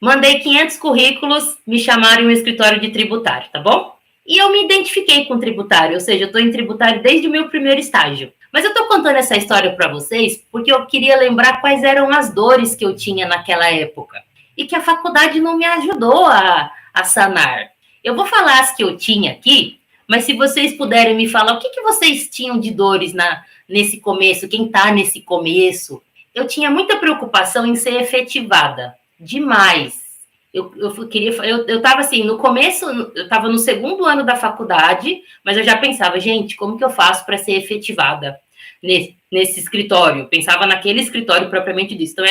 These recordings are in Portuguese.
Mandei 500 currículos, me chamaram em um escritório de tributário, tá bom? E eu me identifiquei com tributário, ou seja, eu estou em tributário desde o meu primeiro estágio. Mas eu estou contando essa história para vocês porque eu queria lembrar quais eram as dores que eu tinha naquela época e que a faculdade não me ajudou a sanar. Eu vou falar as que eu tinha aqui, mas se vocês puderem me falar o que vocês tinham de dores nesse começo, quem está nesse começo. Eu tinha muita preocupação em ser efetivada, demais. Eu estava assim, no começo, eu estava no segundo ano da faculdade, mas eu já pensava, gente, como que eu faço para ser efetivada nesse escritório? Pensava naquele escritório propriamente dito. Então,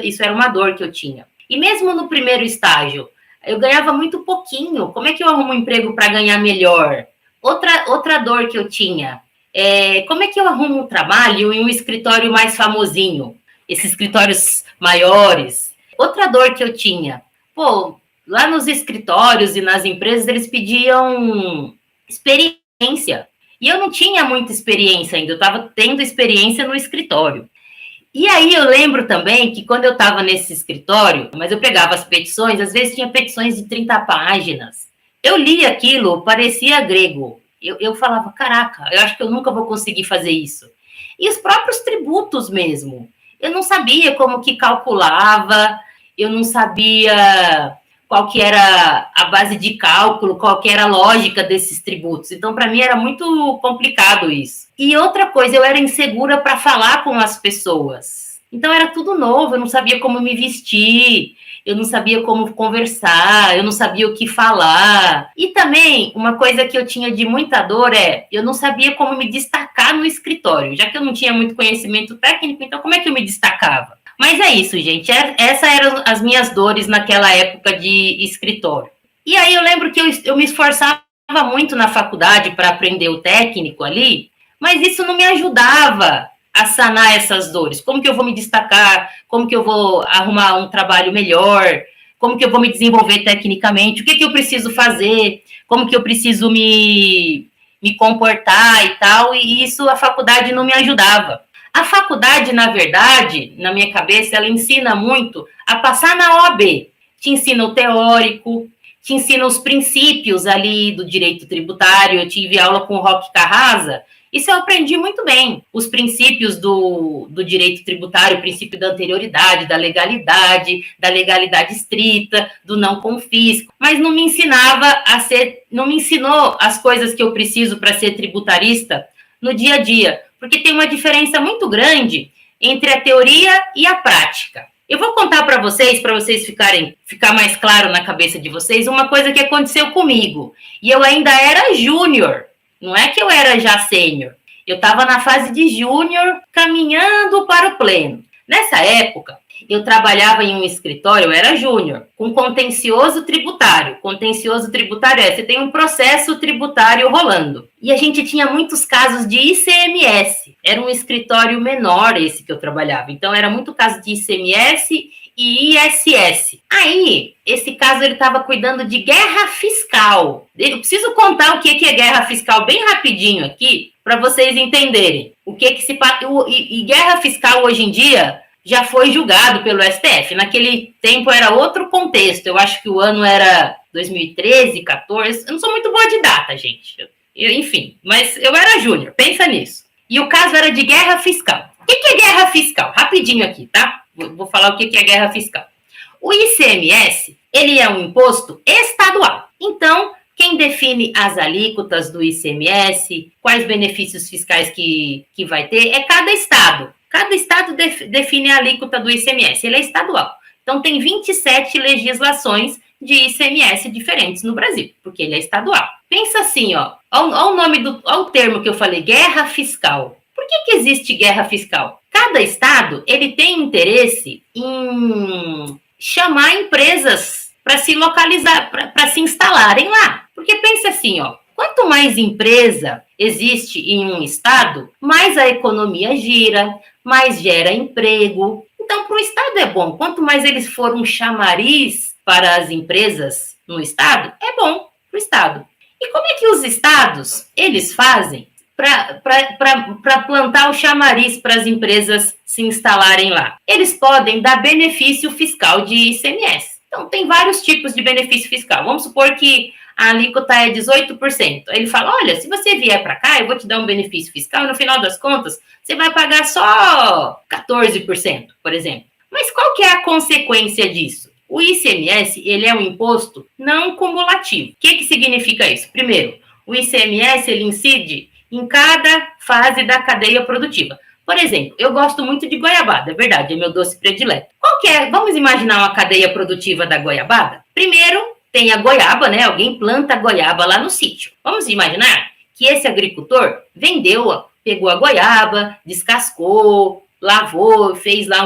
isso era uma dor que eu tinha. E mesmo no primeiro estágio, eu ganhava muito pouquinho. Como é que eu arrumo um emprego para ganhar melhor? Outra dor que eu tinha como é que eu arrumo um trabalho em um escritório mais famosinho? Esses escritórios maiores. Outra dor que eu tinha, lá nos escritórios e nas empresas, eles pediam experiência. E eu não tinha muita experiência ainda, eu estava tendo experiência no escritório. E aí eu lembro também que quando eu estava nesse escritório, mas eu pegava as petições, às vezes tinha petições de 30 páginas. Eu li aquilo, parecia grego. Eu falava, caraca, eu acho que eu nunca vou conseguir fazer isso. E os próprios tributos mesmo. Eu não sabia como que calculava, eu não sabia qual que era a base de cálculo, qual que era a lógica desses tributos. Então, para mim, era muito complicado isso. E outra coisa, eu era insegura para falar com as pessoas. Então, era tudo novo, eu não sabia como me vestir, eu não sabia como conversar, eu não sabia o que falar. E também, uma coisa que eu tinha de muita dor eu não sabia como me destacar no escritório. Já que eu não tinha muito conhecimento técnico, então como é que eu me destacava? Mas é isso, gente. Essas eram as minhas dores naquela época de escritório. E aí eu lembro que eu me esforçava muito na faculdade para aprender o técnico ali, mas isso não me ajudava a sanar essas dores. Como que eu vou me destacar? Como que eu vou arrumar um trabalho melhor? Como que eu vou me desenvolver tecnicamente? O que eu preciso fazer? Como que eu preciso me comportar e tal? E isso a faculdade não me ajudava. A faculdade, na verdade, na minha cabeça, ela ensina muito a passar na OAB. Te ensina o teórico, te ensina os princípios ali do direito tributário. Eu tive aula com o Roque Carrasa, isso eu aprendi muito bem. Os princípios do direito tributário, o princípio da anterioridade, da legalidade estrita, do não confisco, mas não me ensinou as coisas que eu preciso para ser tributarista no dia a dia, porque tem uma diferença muito grande entre a teoria e a prática. Eu vou contar para vocês ficar mais claro na cabeça de vocês, uma coisa que aconteceu comigo. E eu ainda era júnior, não é que eu era já sênior. Eu estava na fase de júnior, caminhando para o pleno. Nessa época, eu trabalhava em um escritório, eu era júnior, com contencioso tributário. Contencioso tributário você tem um processo tributário rolando. E a gente tinha muitos casos de ICMS. Era um escritório menor esse que eu trabalhava. Então, era muito caso de ICMS e ISS. Aí, esse caso, ele estava cuidando de guerra fiscal. Eu preciso contar o que é guerra fiscal bem rapidinho aqui, para vocês entenderem. O que se passa. E guerra fiscal, hoje em dia, já foi julgado pelo STF. Naquele tempo era outro contexto. Eu acho que o ano era 2013, 14. Eu não sou muito boa de data, gente. Enfim, mas eu era júnior, pensa nisso. E o caso era de guerra fiscal. O que é guerra fiscal? Rapidinho aqui, tá? Vou falar o que é guerra fiscal. O ICMS, ele é um imposto estadual. Então, quem define as alíquotas do ICMS, quais benefícios fiscais que vai ter, é cada estado. Cada estado define a alíquota do ICMS, ele é estadual. Então, tem 27 legislações de ICMS diferentes no Brasil, porque ele é estadual. Pensa assim, ó o termo que eu falei, guerra fiscal. Por que existe guerra fiscal? Cada estado, ele tem interesse em chamar empresas para se localizar, para se instalarem lá. Porque pensa assim, quanto mais empresa existe em um estado, mais a economia gira, mais gera emprego. Então, para o estado é bom. Quanto mais eles forem um chamariz para as empresas no estado, é bom para o estado. E como é que os estados, eles fazem para plantar o chamariz para as empresas se instalarem lá? Eles podem dar benefício fiscal de ICMS. Então, tem vários tipos de benefício fiscal. Vamos supor que a alíquota é 18%. Aí ele fala, olha, se você vier para cá, eu vou te dar um benefício fiscal e no final das contas, você vai pagar só 14%, por exemplo. Mas qual que é a consequência disso? O ICMS, ele é um imposto não cumulativo. O que significa isso? Primeiro, o ICMS, ele incide em cada fase da cadeia produtiva. Por exemplo, eu gosto muito de goiabada, é verdade, é meu doce predileto. Qual que é? Vamos imaginar uma cadeia produtiva da goiabada? Primeiro, tem a goiaba, né? Alguém planta a goiaba lá no sítio. Vamos imaginar que esse agricultor vendeu, pegou a goiaba, descascou, lavou, fez lá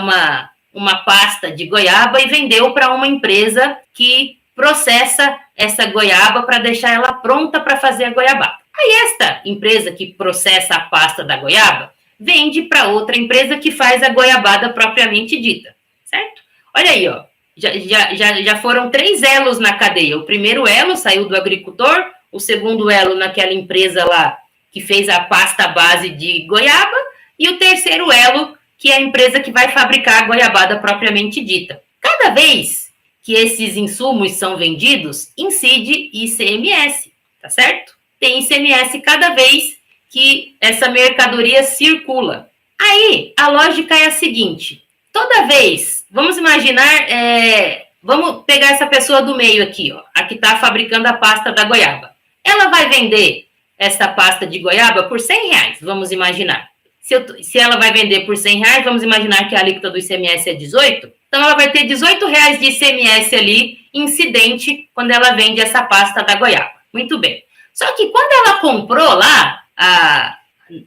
uma pasta de goiaba e vendeu para uma empresa que processa essa goiaba para deixar ela pronta para fazer a goiabada. Aí esta empresa que processa a pasta da goiaba vende para outra empresa que faz a goiabada propriamente dita, certo? Olha aí, ó, já foram 3 elos na cadeia. O primeiro elo saiu do agricultor, o segundo elo naquela empresa lá que fez a pasta base de goiaba e o terceiro elo que é a empresa que vai fabricar a goiabada propriamente dita. Cada vez que esses insumos são vendidos, incide ICMS, tá certo? Tem ICMS cada vez que essa mercadoria circula. Aí, a lógica é a seguinte, toda vez, vamos imaginar, vamos pegar essa pessoa do meio aqui, ó, a que está fabricando a pasta da goiaba. Ela vai vender essa pasta de goiaba por R$100, vamos imaginar. Se ela vai vender por R$100, vamos imaginar que a alíquota do ICMS é 18, então ela vai ter R$18 de ICMS ali, incidente, quando ela vende essa pasta da goiaba. Muito bem. Só que quando ela comprou lá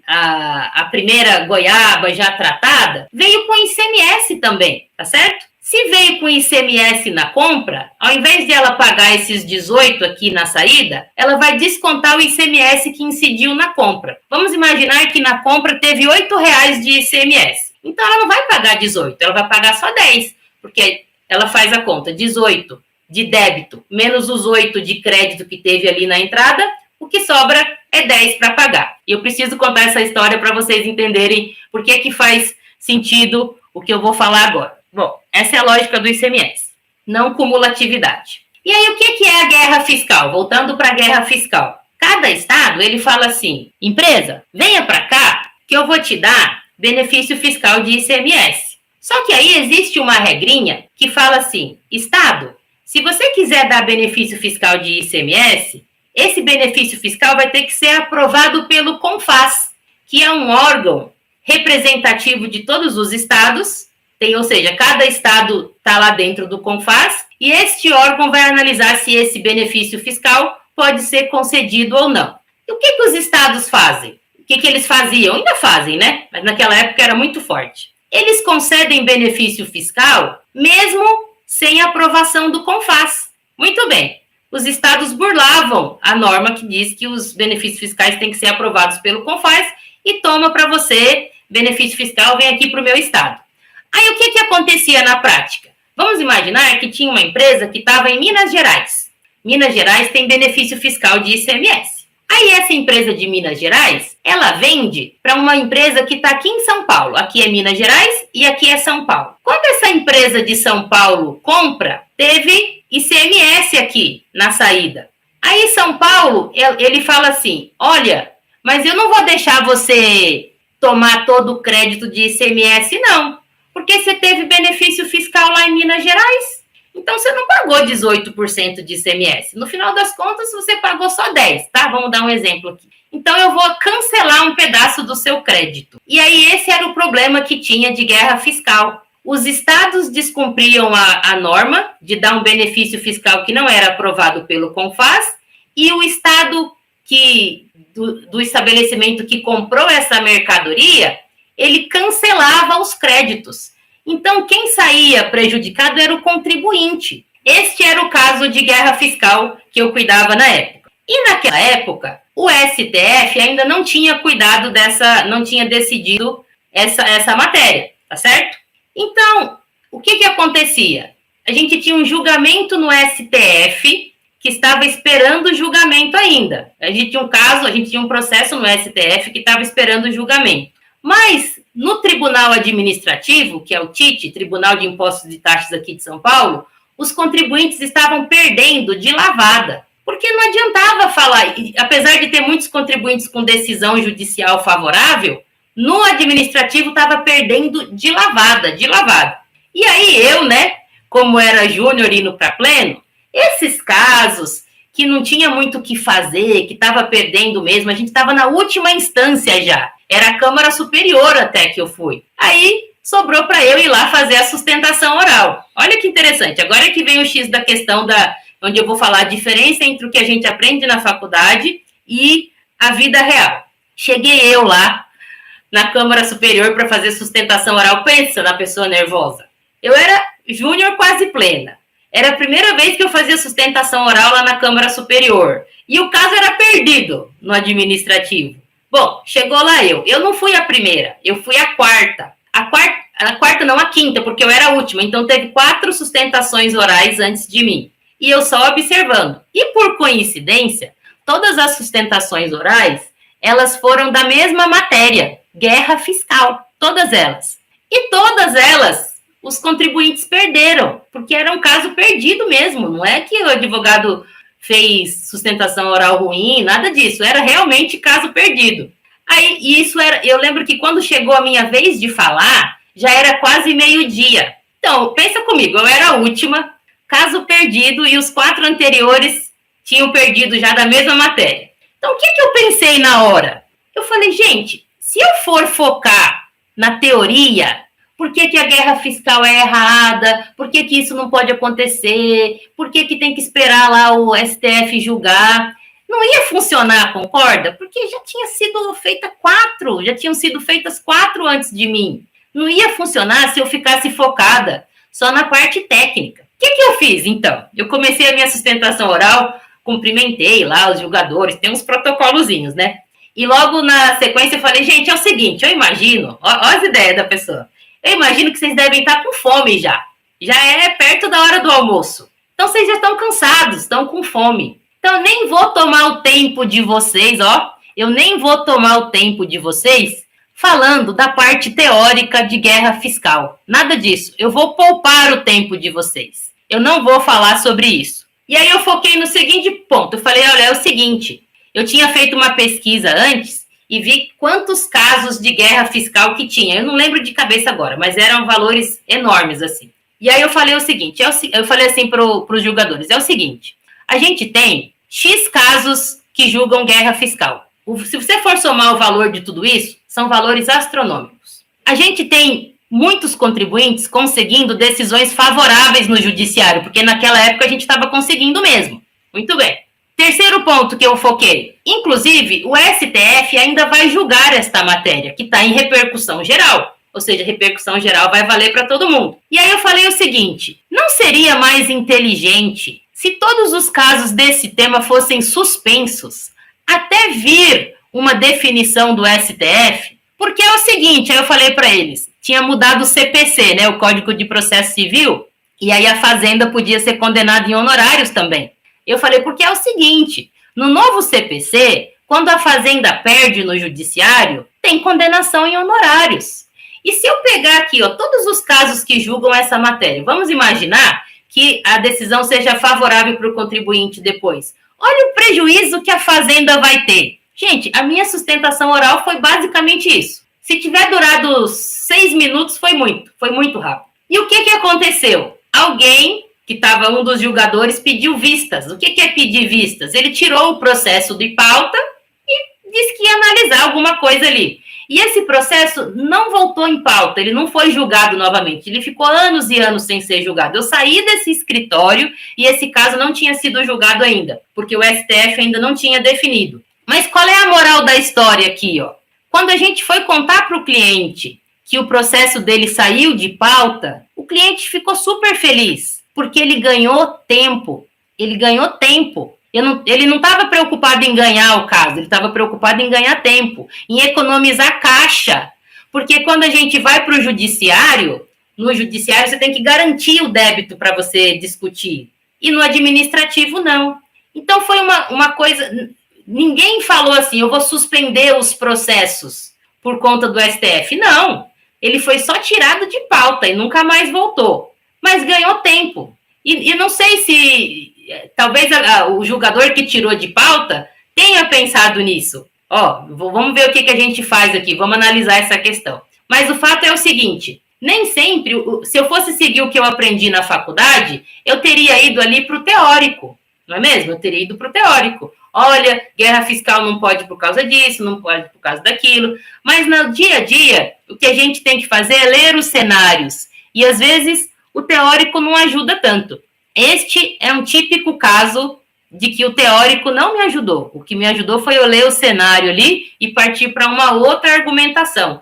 a primeira goiaba já tratada, veio com ICMS também, tá certo? Se veio com ICMS na compra, ao invés de ela pagar esses 18 aqui na saída, ela vai descontar o ICMS que incidiu na compra. Vamos imaginar que na compra teve R$8 de ICMS. Então ela não vai pagar 18, ela vai pagar só 10, porque ela faz a conta 18 de débito menos os 8 de crédito que teve ali na entrada, o que sobra é 10 para pagar. E eu preciso contar essa história para vocês entenderem por que faz sentido o que eu vou falar agora. Bom, essa é a lógica do ICMS, não cumulatividade. E aí, o que é a guerra fiscal? Voltando para a guerra fiscal. Cada estado, ele fala assim, empresa, venha para cá que eu vou te dar benefício fiscal de ICMS. Só que aí existe uma regrinha que fala assim, estado, se você quiser dar benefício fiscal de ICMS, esse benefício fiscal vai ter que ser aprovado pelo CONFAS, que é um órgão representativo de todos os estados, ou seja, cada estado está lá dentro do CONFAS, e este órgão vai analisar se esse benefício fiscal pode ser concedido ou não. E o que os estados fazem? O que eles faziam? Ainda fazem, né? Mas naquela época era muito forte. Eles concedem benefício fiscal mesmo sem aprovação do CONFAS. Muito bem. Os estados burlavam a norma que diz que os benefícios fiscais têm que ser aprovados pelo CONFAS e toma para você, benefício fiscal, vem aqui para o meu estado. Aí, o que acontecia na prática? Vamos imaginar que tinha uma empresa que estava em Minas Gerais. Minas Gerais tem benefício fiscal de ICMS. Aí, essa empresa de Minas Gerais, ela vende para uma empresa que está aqui em São Paulo. Aqui é Minas Gerais e aqui é São Paulo. Quando essa empresa de São Paulo compra, teve ICMS aqui na saída. Aí, São Paulo, ele fala assim, olha, mas eu não vou deixar você tomar todo o crédito de ICMS, não. Porque você teve benefício fiscal lá em Minas Gerais, então você não pagou 18% de ICMS. No final das contas, você pagou só 10%, tá? Vamos dar um exemplo aqui. Então, eu vou cancelar um pedaço do seu crédito. E aí, esse era o problema que tinha de guerra fiscal. Os estados descumpriam a norma de dar um benefício fiscal que não era aprovado pelo CONFAS, e o estado do estabelecimento que comprou essa mercadoria, ele cancelava os créditos. Então, quem saía prejudicado era o contribuinte. Este era o caso de guerra fiscal que eu cuidava na época. E naquela época, o STF ainda não tinha cuidado não tinha decidido essa matéria, tá certo? Então, o que acontecia? A gente tinha um julgamento no STF que estava esperando o julgamento ainda. A gente tinha um processo no STF que estava esperando o julgamento. Mas, no Tribunal Administrativo, que é o TIT, Tribunal de Impostos e Taxas aqui de São Paulo, os contribuintes estavam perdendo de lavada. Porque não adiantava falar, apesar de ter muitos contribuintes com decisão judicial favorável, no administrativo estava perdendo de lavada, de lavada. E aí eu, né, como era júnior indo para pleno, esses casos que não tinha muito o que fazer, que estava perdendo mesmo, a gente estava na última instância já. Era a Câmara Superior até que eu fui. Aí sobrou para eu ir lá fazer a sustentação oral. Olha que interessante. Agora é que vem o X da questão onde eu vou falar a diferença entre o que a gente aprende na faculdade e a vida real. Cheguei eu lá na Câmara Superior para fazer sustentação oral. Pensa na pessoa nervosa. Eu era júnior quase plena. Era a primeira vez que eu fazia sustentação oral lá na Câmara Superior. E o caso era perdido no administrativo. Bom, chegou lá eu. Eu não fui a primeira, eu fui a quarta. A quarta não, a quinta, porque eu era a última. Então teve 4 sustentações orais antes de mim. E eu só observando. E por coincidência, todas as sustentações orais, elas foram da mesma matéria, guerra fiscal. Todas elas. E todas elas, os contribuintes perderam, porque era um caso perdido mesmo. Não é que o advogado fez sustentação oral ruim, nada disso. Era realmente caso perdido. Aí, isso era, eu lembro que quando chegou a minha vez de falar, já era quase meio-dia. Então, pensa comigo, eu era a última, caso perdido, e os 4 anteriores tinham perdido já da mesma matéria. Então, o que eu pensei na hora? Eu falei, gente, se eu for focar na teoria, por que a guerra fiscal é errada, por que isso não pode acontecer, por que tem que esperar lá o STF julgar, não ia funcionar, concorda? Porque já tinha sido feita 4, já tinham sido feitas 4 antes de mim. Não ia funcionar se eu ficasse focada só na parte técnica. O que eu fiz, então? Eu comecei a minha sustentação oral, cumprimentei lá os julgadores, tem uns protocolozinhos, né? E logo na sequência eu falei, gente, é o seguinte, eu imagino, ó as ideias da pessoa, eu imagino que vocês devem estar com fome já. Já é perto da hora do almoço. Então vocês já estão cansados, estão com fome. Então eu nem vou tomar o tempo de vocês, ó. Eu nem vou tomar o tempo de vocês falando da parte teórica de guerra fiscal. Nada disso. Eu vou poupar o tempo de vocês. Eu não vou falar sobre isso. E aí eu foquei no seguinte ponto. Eu falei, olha, é o seguinte. Eu tinha feito uma pesquisa antes e vi quantos casos de guerra fiscal que tinha. Eu não lembro de cabeça agora, mas eram valores enormes, assim. E aí eu falei o seguinte, eu falei assim para os julgadores, é o seguinte, a gente tem X casos que julgam guerra fiscal. Se você for somar o valor de tudo isso, são valores astronômicos. A gente tem muitos contribuintes conseguindo decisões favoráveis no judiciário, porque naquela época a gente estava conseguindo mesmo. Muito bem. Terceiro ponto que eu foquei. Inclusive, o STF ainda vai julgar esta matéria, que está em repercussão geral. Ou seja, repercussão geral vai valer para todo mundo. E aí eu falei o seguinte, não seria mais inteligente se todos os casos desse tema fossem suspensos até vir uma definição do STF? Porque é o seguinte, aí eu falei para eles, tinha mudado o CPC, né, o Código de Processo Civil, e aí a Fazenda podia ser condenada em honorários também. Eu falei, porque é o seguinte, no novo CPC, quando a Fazenda perde no judiciário, tem condenação em honorários. E se eu pegar aqui, ó, todos os casos que julgam essa matéria, vamos imaginar que a decisão seja favorável para o contribuinte depois. Olha o prejuízo que a Fazenda vai ter. Gente, a minha sustentação oral foi basicamente isso. Se tiver durado 6 minutos, foi muito rápido. E o que aconteceu? Alguém que estava um dos julgadores pediu vistas. O que é pedir vistas? Ele tirou o processo de pauta e disse que ia analisar alguma coisa ali. E esse processo não voltou em pauta, ele não foi julgado novamente, ele ficou anos e anos sem ser julgado. Eu saí desse escritório e esse caso não tinha sido julgado ainda, porque o STF ainda não tinha definido. Mas qual é a moral da história aqui, ó? Quando a gente foi contar para o cliente que o processo dele saiu de pauta, o cliente ficou super feliz, porque ele ganhou tempo. Ele não estava preocupado em ganhar o caso, ele estava preocupado em ganhar tempo, em economizar caixa. Porque quando a gente vai para o judiciário, no judiciário você tem que garantir o débito para você discutir. E no administrativo, não. Então foi uma coisa... Ninguém falou assim, eu vou suspender os processos por conta do STF. Não, ele foi só tirado de pauta e nunca mais voltou. Mas ganhou tempo. E não sei se talvez o julgador que tirou de pauta tenha pensado nisso. Ó, vamos ver o que a gente faz aqui, vamos analisar essa questão. Mas o fato é o seguinte, nem sempre, se eu fosse seguir o que eu aprendi na faculdade, eu teria ido ali para o teórico, não é mesmo? Eu teria ido para o teórico. Olha, guerra fiscal não pode por causa disso, não pode por causa daquilo. Mas no dia a dia, o que a gente tem que fazer é ler os cenários. E às vezes o teórico não ajuda tanto. Este é um típico caso de que o teórico não me ajudou. O que me ajudou foi eu ler o cenário ali e partir para uma outra argumentação.